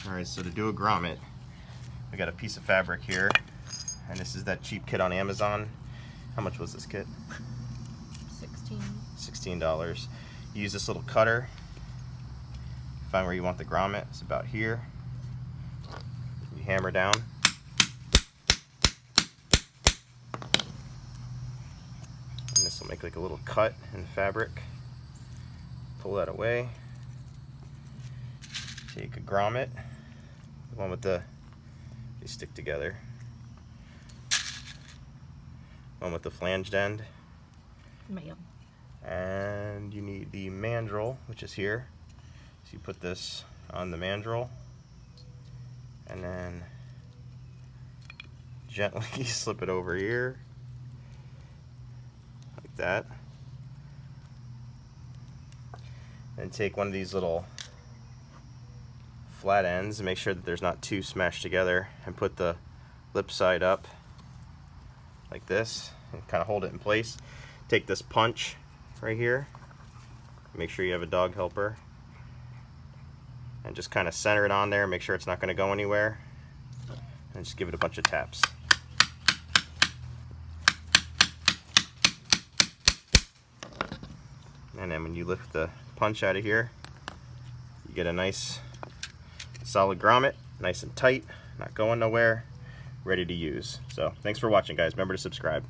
Alright, so to do a grommet, we got a piece of fabric here, and this is that cheap kit on Amazon. How much was this kit? $16. You use this little cutter, find where you want the grommet. It's about here. You hammer down. And this will make like a little cut in the fabric. Pull that away. Take a grommet, the one with they stick together. One with the flanged end. And you need the mandrel, which is here. So you put this on the mandrel and then gently slip it over here like that. And take one of these little flat ends and make sure that there's not two smashed together, and put the lip side up like this and kind of hold it in place. Take this punch right here, make sure you have a dog helper, and just kind of center it on there, make sure it's not going to go anywhere, and just give it a bunch of taps. And then when you lift the punch out of here, you get a nice solid grommet, nice and tight, not going nowhere, ready to use. So thanks for watching, guys. Remember to subscribe.